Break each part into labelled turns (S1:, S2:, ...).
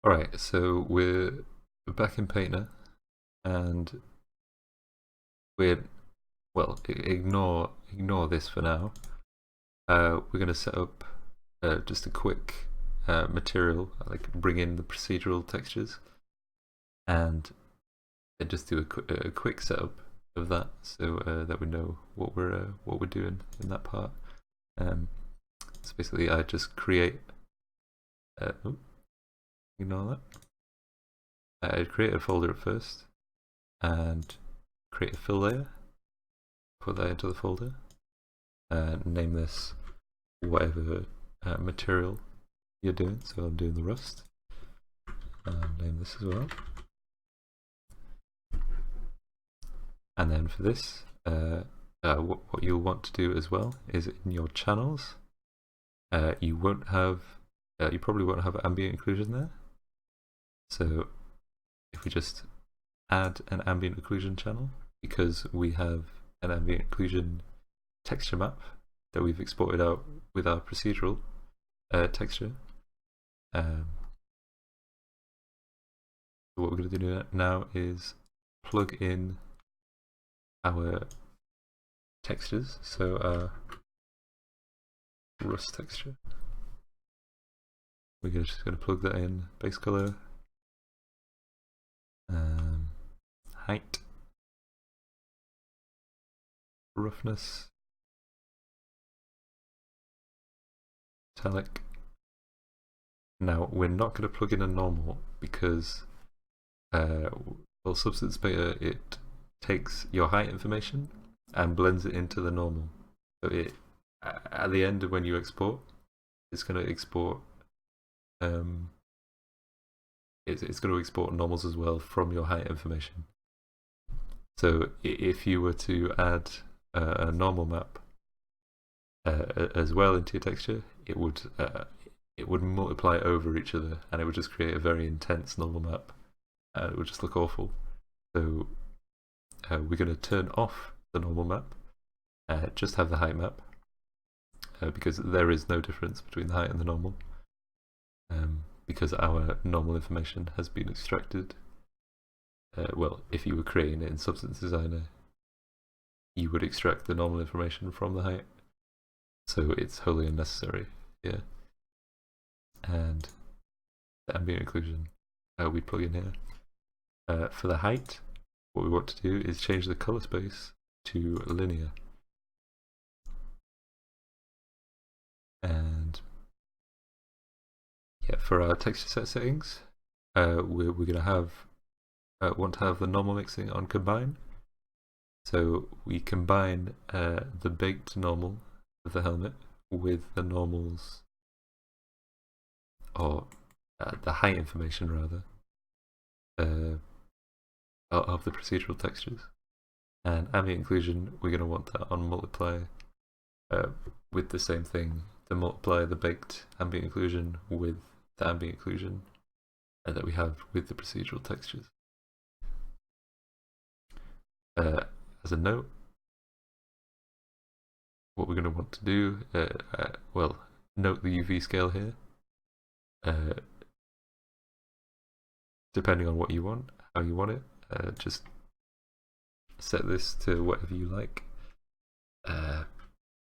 S1: Alright, so we're back in Painter, and ignore this for now. We're going to set up just a quick material, like bring in the procedural textures, and then just do a quick setup of that, so that we know what we're doing in that part. So basically, I just create. Ignore that. I'd create a folder at first, and create a fill layer. Put that into the folder, and name this whatever material you're doing. So I'm doing the rust. Name this as well. And then for this, what you'll want to do as well is in your channels, you probably won't have ambient occlusion there. So if we just add an ambient occlusion channel, because we have an ambient occlusion texture map that we've exported out with our procedural texture. So what we're going to do now is plug in our textures, so our rust texture. We're just going to plug that in, base color, height, roughness, metallic. Now we're not going to plug in a normal because Substance Painter, it takes your height information and blends it into the normal. So it at the end when you export, it's going to export it's going to export normals as well from your height information. So if you were to add a normal map as well into your texture, it would multiply over each other, and it would just create a very intense normal map, and it would just look awful. So we're going to turn off the normal map, just have the height map, because there is no difference between the height and the normal, because our normal information has been extracted. Well, if you were creating it in Substance Designer, you would extract the normal information from the height, so it's wholly unnecessary here. And the ambient occlusion we plug in here. For the height, what we want to do is change the color space to linear. And yeah, for our texture set settings, we're going to want to have the normal mixing on combine. So we combine the baked normal of the helmet with the normals, or the height information rather, of the procedural textures. And ambient occlusion, we're going to want that on multiply with the same thing, to multiply the baked ambient occlusion with the ambient occlusion that we have with the procedural textures. As a note, what we're going to want to do, note the UV scale here. Depending on what you want, how you want it, just set this to whatever you like. I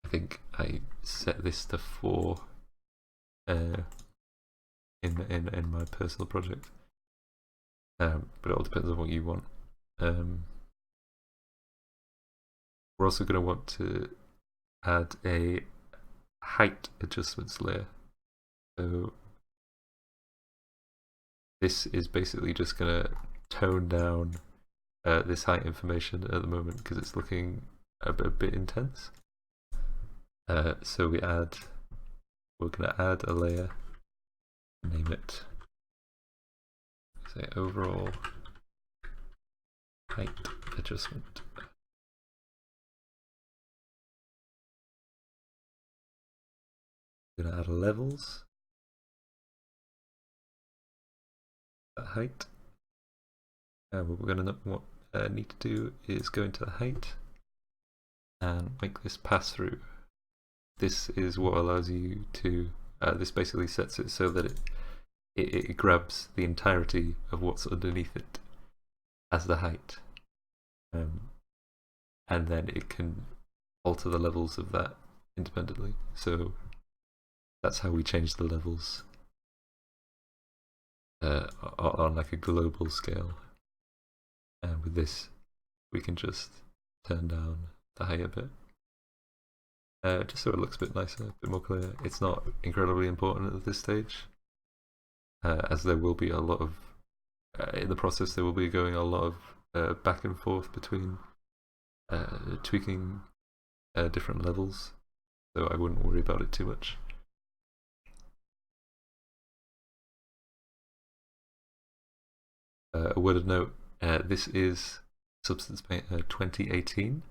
S1: think I set this to 4 in my personal project, but it all depends on what you want. We're also going to want to add a height adjustments layer. So this is basically just going to tone down this height information at the moment because it's looking a bit intense. So we're going to add a layer, name it, say overall height adjustment. We're going to add levels, that height. What we're going to need to do is go into the height and make this pass through. This is what allows you to, this basically sets it so that it grabs the entirety of what's underneath it as the height, and then it can alter the levels of that independently. So that's how we change the levels on like a global scale. And with this, we can just turn down the height a bit, just so it looks a bit nicer, a bit more clear. It's not incredibly important at this stage, as there will be a lot of in the process. There will be going a lot of back and forth between tweaking different levels, so I wouldn't worry about it too much. A word of note, this is Substance Paint 2018,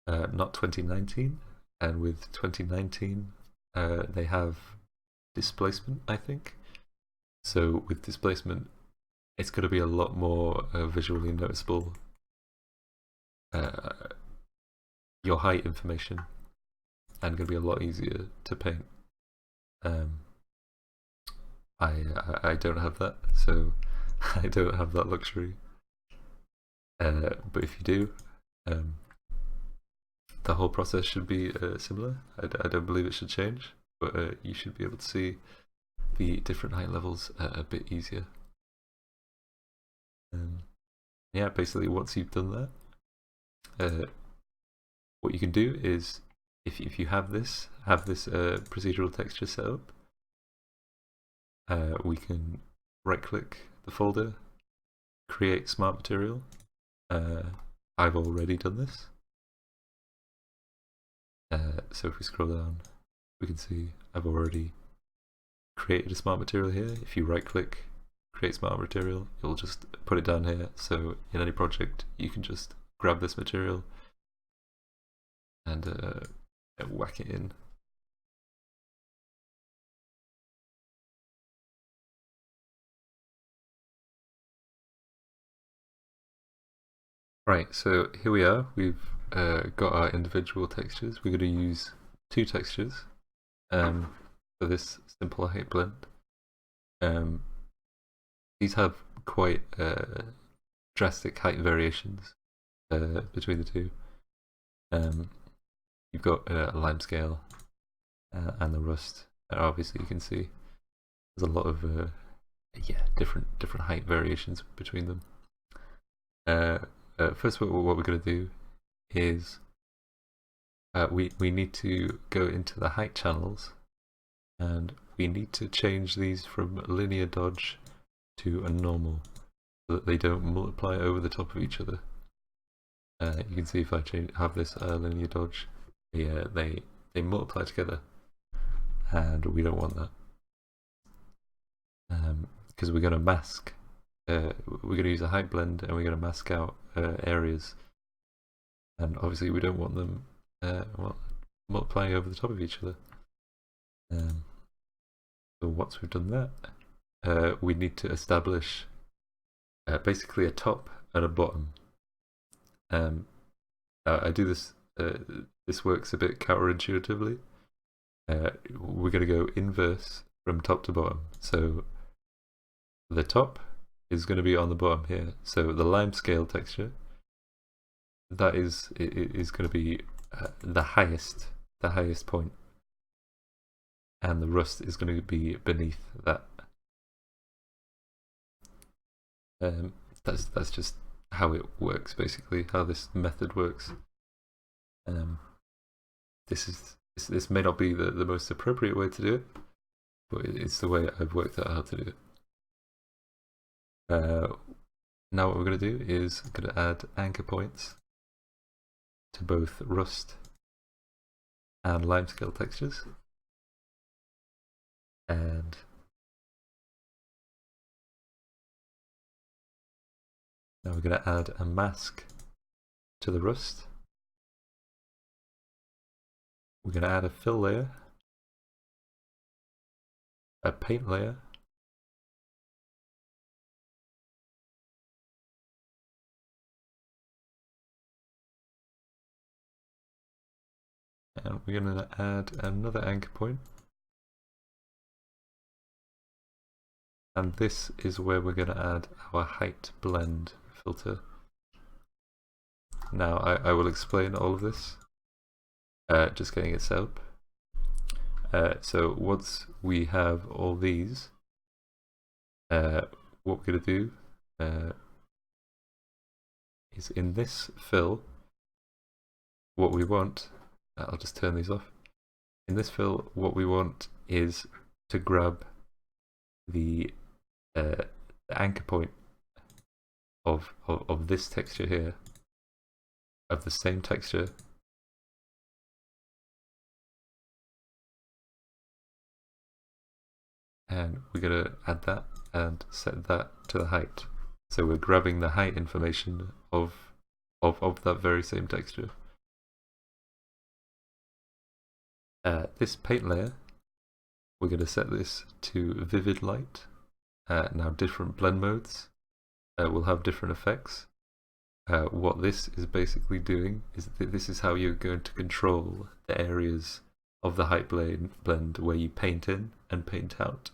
S1: not 2019, and with 2019 they have displacement, I think. So with displacement, it's going to be a lot more visually noticeable. Your height information, and going to be a lot easier to paint. I don't have that, so I don't have that luxury. But if you do, the whole process should be similar. I don't believe it should change, but you should be able to see the different height levels a bit easier. Yeah, basically once you've done that, what you can do is, if you have this procedural texture set up, we can right click the folder, create smart material. I've already done this. So if we scroll down, we can see I've already created a smart material here. If you right click, create smart material, you'll just put it down here. So in any project, you can just grab this material and whack it in. Right, so here we are. We've got our individual textures. We're going to use two textures for this simple height blend. These have quite drastic height variations between the two. You've got a lime scale and the rust. Obviously, you can see there's a lot of different height variations between them. First, what we're going to do is we need to go into the height channels, and we need to change these from linear dodge to a normal, so that they don't multiply over the top of each other. You can see if I have this linear dodge, they multiply together, and we don't want that, because we're going to mask. We're going to use a height blend, and we're going to mask out areas, and obviously we don't want them multiplying over the top of each other. So once we've done that, we need to establish basically a top and a bottom. I do this. This works a bit counterintuitively. We're going to go inverse from top to bottom. So the top is going to be on the bottom here. So the lime scale texture, that is going to be the highest point, and the rust is going to be beneath that. That's just how it works, basically, how this method works. This may not be the most appropriate way to do it, but it's the way I've worked out how to do it. Now what we're going to do is going to add anchor points to both rust and limescale textures, and now we're going to add a mask to the rust. We're going to add a fill layer, a paint layer, and we're going to add another anchor point. And this is where we're going to add our height blend filter. Now I will explain all of this, just getting it set up. So once we have all these, what we're going to do is in this fill, what we want, I'll just turn these off. In this fill, what we want is to grab the anchor point of this texture here, of the same texture, and we're going to add that and set that to the height. So we're grabbing the height information of that very same texture. This paint layer, we're going to set this to vivid light. Now different blend modes will have different effects. What this is basically doing is that this is how you're going to control the areas of the height blend where you paint in and paint out.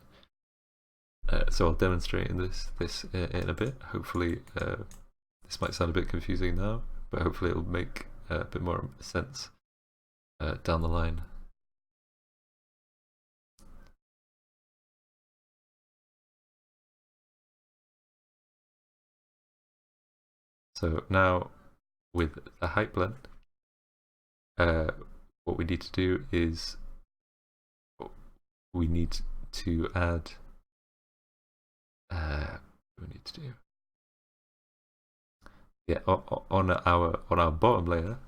S1: So I'll demonstrate this in a bit. Hopefully this might sound a bit confusing now, but hopefully it'll make a bit more sense down the line. So now with the height blend, what we need to do is we need to add on our bottom layer,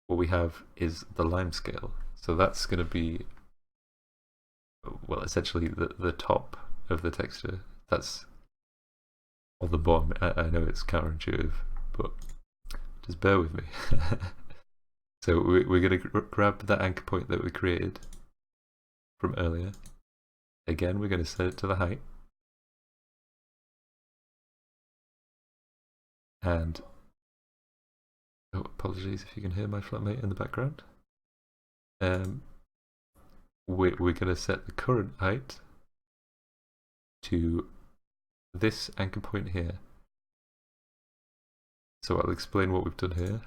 S1: what we have is the lime scale. So that's going to be, well, essentially the top of the texture. That's on the bottom. I know it's counterintuitive, but just bear with me. So we're going to grab that anchor point that we created from earlier. Again, we're going to set it to the height. And, oh, apologies if you can hear my flatmate in the background. We're going to set the current height to this anchor point here. So I'll explain what we've done here.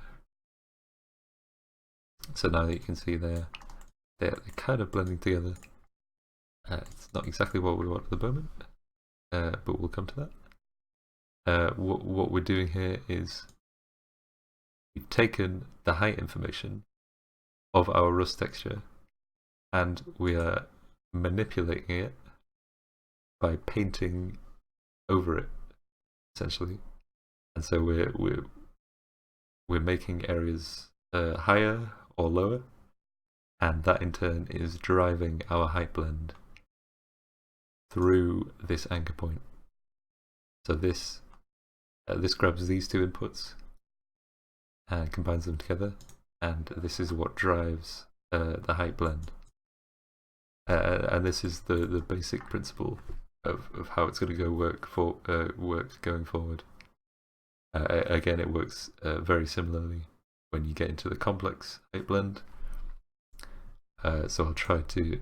S1: So now that you can see they're kind of blending together. It's not exactly what we want at the moment, but we'll come to that. What we're doing here is we've taken the height information of our rust texture and we are manipulating it by painting over it, essentially. And so we're making areas higher or lower, and that in turn is driving our height blend through this anchor point. So this grabs these two inputs and combines them together, and this is what drives the height blend. And this is the basic principle of how it's going to go work going forward. Again, it works very similarly when you get into the complex height blend. So I'll try to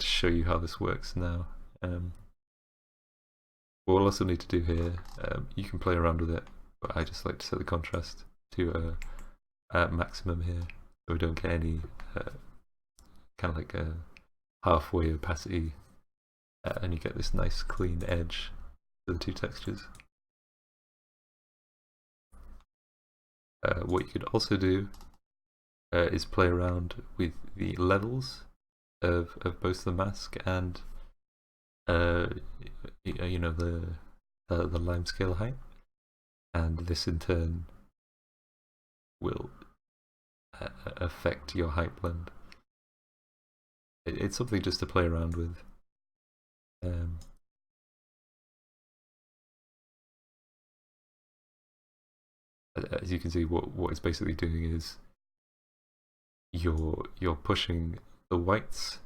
S1: show you how this works now. What we'll also need to do here, you can play around with it, but I just like to set the contrast to maximum here, so we don't get any kind of like a halfway opacity, and you get this nice clean edge to the two textures. What you could also do is play around with the levels of both the mask and you know, the lime scale height, and this in turn will affect your height blend. It's something just to play around with. As you can see, what it's basically doing is you're pushing the whites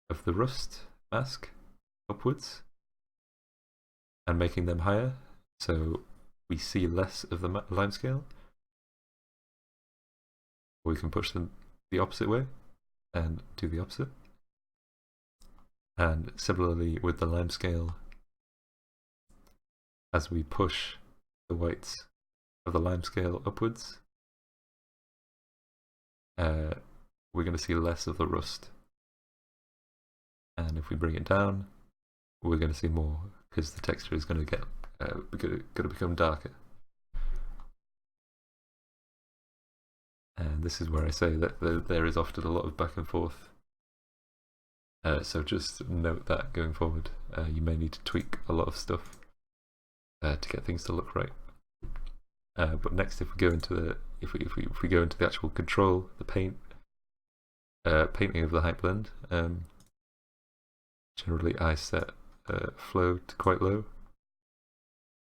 S1: of the rust mask upwards and making them higher, so we see less of the lime scale. Or we can push them the opposite way and do the opposite. And similarly with the lime scale, as we push the whites of the lime scale upwards, we're going to see less of the rust. And if we bring it down, we're going to see more, because the texture is going to get going to become darker. And this is where I say that there is often a lot of back and forth. So just note that going forward, you may need to tweak a lot of stuff to get things to look right. But next, if we go into the if we go into the actual control, the painting of the height blend, generally I set flow to quite low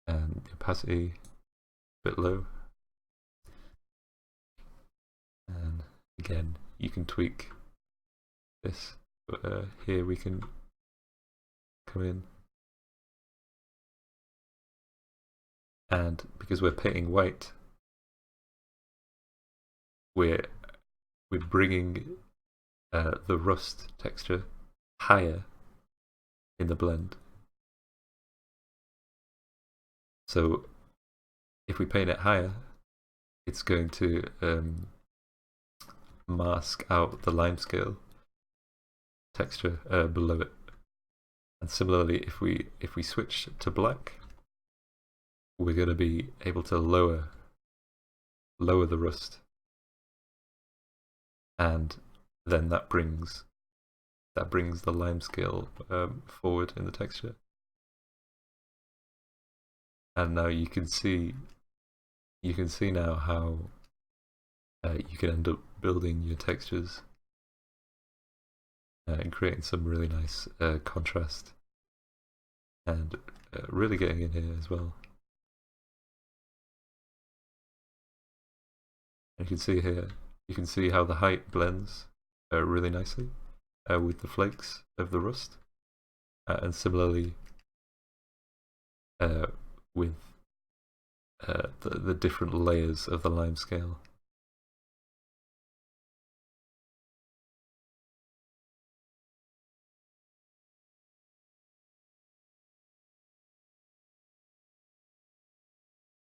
S1: and the opacity a bit low. And again, you can tweak this, but here we can come in, and because we're painting white, we're bringing the rust texture higher in the blend. So if we paint it higher, it's going to mask out the lime scale texture below it. And similarly, if we switch to black, we're going to be able to lower the rust, and then that brings the lime scale forward in the texture. And now you can see now how you can end up building your textures and creating some really nice contrast, and really getting in here as well. And you can see here, you can see how the height blends really nicely with the flakes of the rust, and similarly with the different layers of the lime scale.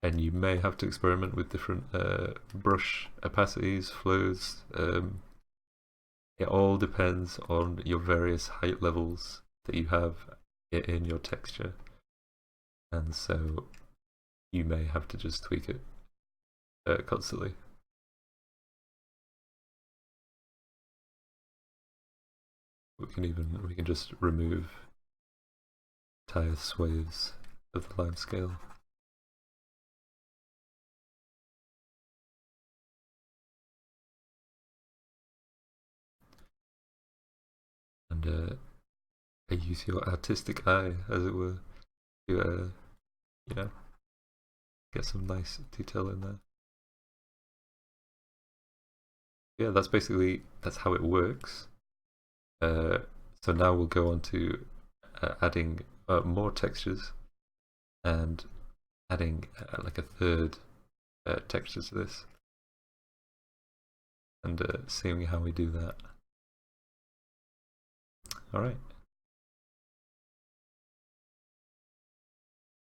S1: And you may have to experiment with different brush opacities, flows. It all depends on your various height levels that you have in your texture, and so you may have to just tweak it constantly. We can just remove entire swathes of the lime scale. And use your artistic eye, as it were, to you know, get some nice detail in there. Yeah, that's how it works. So now we'll go on to adding more textures and adding like a third texture to this, and seeing how we do that. Alright.